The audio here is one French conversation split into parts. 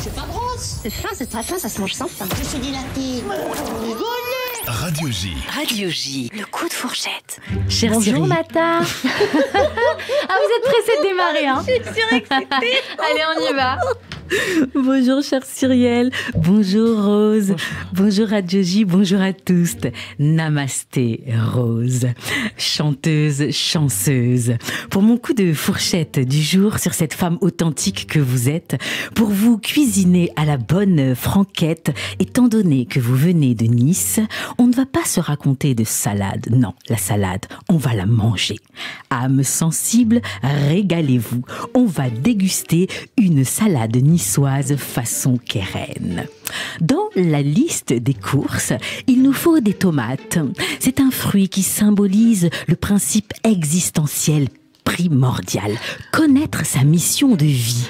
C'est pas brosse. C'est fin, c'est très fin, ça se mange sans fin. Je suis dilaté. Radio J. Radio J, le coup de fourchette. Bonjour Cyril. Mata. Ah, vous êtes pressée de démarrer, hein? Je suis surexcitée. Allez, on y va. Bonjour cher Cyrielle, bonjour Rose, bonjour Radio J, bonjour à tous. Namasté Rose, chanteuse, chanceuse. Pour mon coup de fourchette du jour sur cette femme authentique que vous êtes, pour vous cuisiner à la bonne franquette, étant donné que vous venez de Nice, on ne va pas se raconter de salade. Non, la salade, on va la manger. Âme sensible, régalez-vous. On va déguster une salade niçoise façon Keren. Dans la liste des courses, il nous faut des tomates. C'est un fruit qui symbolise le principe existentiel primordial, connaître sa mission de vie.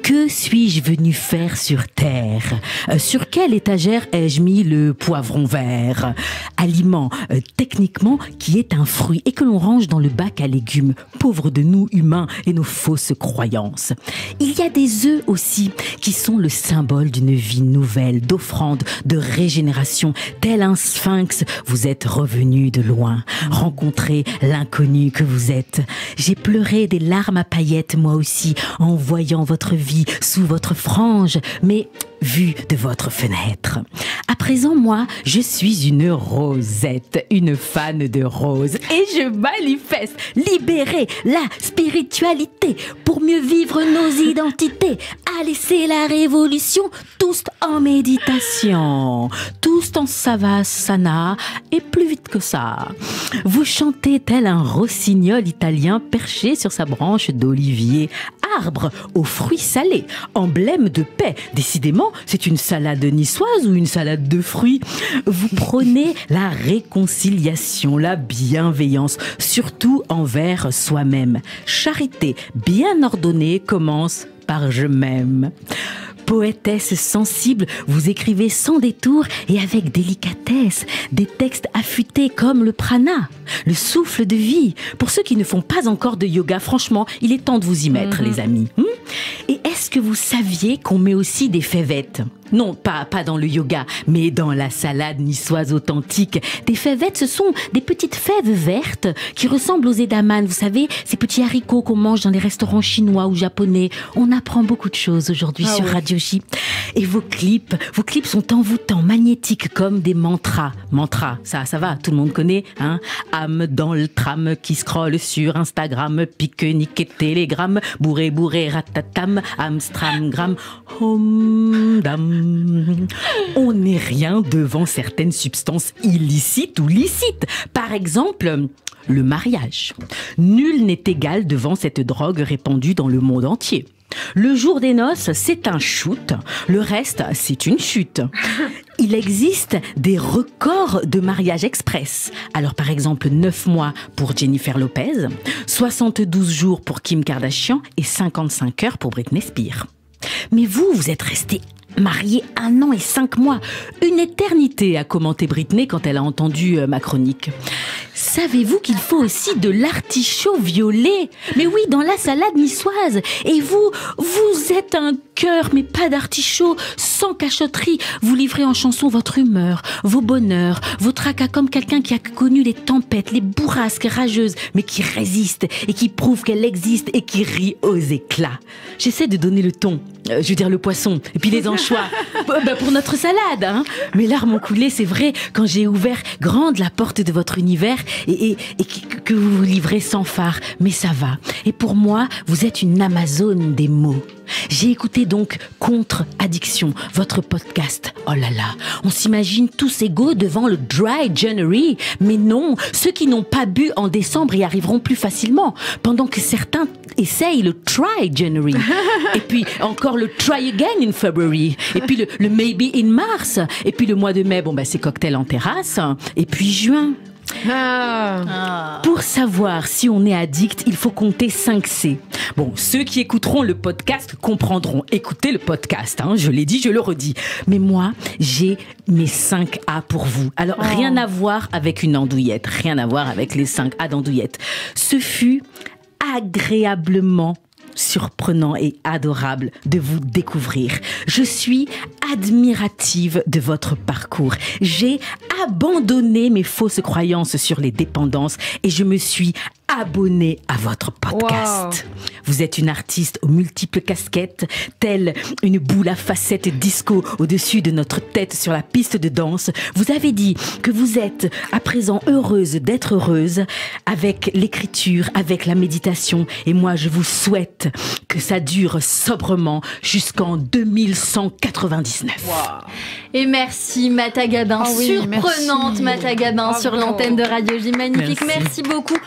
Que suis-je venu faire sur Terre? Sur quelle étagère ai-je mis le poivron vert? Aliment, techniquement, qui est un fruit et que l'on range dans le bac à légumes. Pauvres de nous, humains, et nos fausses croyances. Il y a des œufs aussi, qui sont le symbole d'une vie nouvelle, d'offrande, de régénération. Tel un sphinx, vous êtes revenu de loin, rencontrez l'inconnu que vous êtes. J'ai pleuré des larmes à paillettes, moi aussi, en voyant votre vie sous votre frange, mais vue de votre fenêtre. À présent, moi, je suis une Rosette, une fan de rose, et je manifeste libérer la spiritualité pour mieux vivre nos identités, à laisser la révolution, tous en méditation, tous en savasana, et plus vite que ça. Vous chantez tel un rossignol italien perché sur sa branche d'olivier, arbre aux fruits salés, emblème de paix. Décidément, c'est une salade niçoise ou une salade de fruits. Vous prônez la réconciliation, la bienveillance, surtout envers soi-même. Charité bien ordonnée commence par je m'aime. Poétesse sensible, vous écrivez sans détour et avec délicatesse des textes affûtés comme le prana, le souffle de vie. Pour ceux qui ne font pas encore de yoga, franchement, il est temps de vous y mettre, les amis. Et est-ce que vous saviez qu'on met aussi des fèvettes? Non, pas dans le yoga, mais dans la salade niçoise authentique. Des fèvettes, ce sont des petites fèves vertes qui ressemblent aux edamame. Vous savez, ces petits haricots qu'on mange dans les restaurants chinois ou japonais. On apprend beaucoup de choses aujourd'hui sur Radio J. Et vos clips sont envoûtants, magnétiques comme des mantras. Mantras, ça va, tout le monde connaît, hein? Âme dans le tram qui scrolle sur Instagram, pique-nique et télégramme, bourré, ratatam, Amstramgram, hom, dam. On n'est rien devant certaines substances illicites ou licites. Par exemple, le mariage. Nul n'est égal devant cette drogue répandue dans le monde entier. Le jour des noces, c'est un shoot. Le reste, c'est une chute. Il existe des records de mariage express. Alors, par exemple, 9 mois pour Jennifer Lopez, 72 jours pour Kim Kardashian et 55 heures pour Britney Spears. Mais vous êtes resté marié 1 an et 5 mois. Une éternité, a commenté Britney quand elle a entendu ma chronique. Savez-vous qu'il faut aussi de l'artichaut violet? Mais oui, dans la salade niçoise. Et vous êtes un cœur, mais pas d'artichaut, sans cachotterie. Vous livrez en chanson votre humeur, vos bonheurs, vos tracas comme quelqu'un qui a connu les tempêtes, les bourrasques rageuses, mais qui résiste et qui prouve qu'elle existe et qui rit aux éclats. J'essaie de donner le ton, je veux dire le poisson, et puis les anchois, pour notre salade, hein. Mes larmes ont coulé, c'est vrai, quand j'ai ouvert grande la porte de votre univers et que vous vous livrez sans phare, mais ça va. Et pour moi, vous êtes une Amazone des mots. J'ai écouté donc Contre-Addiction, votre podcast. Oh là là, on s'imagine tous égaux devant le Dry January. Mais non, ceux qui n'ont pas bu en décembre y arriveront plus facilement, pendant que certains essayent le Try January. Et puis encore le Try Again in February. Et puis le Maybe in Mars. Et puis le mois de mai, c'est cocktail en terrasse. Et puis juin. Pour savoir si on est addict, il faut compter 5 C. Bon, ceux qui écouteront le podcast comprendront. Écoutez le podcast, hein, je l'ai dit, je le redis. Mais moi, j'ai mes 5 A pour vous. Alors, rien à voir avec une andouillette, rien à voir avec les 5 A d'andouillette. Ce fut agréablement surprenant et adorable de vous découvrir. Je suis admirative de votre parcours. J'ai abandonné mes fausses croyances sur les dépendances et je me suis abonnée à votre podcast. Wow. Vous êtes une artiste aux multiples casquettes, telle une boule à facettes disco au-dessus de notre tête sur la piste de danse. Vous avez dit que vous êtes à présent heureuse d'être heureuse avec l'écriture, avec la méditation. Et moi, je vous souhaite que ça dure sobrement jusqu'en 2199. Wow. Et merci Mata Gabin, surprenante Mata Gabin sur l'antenne de Radio J. Magnifique, merci beaucoup.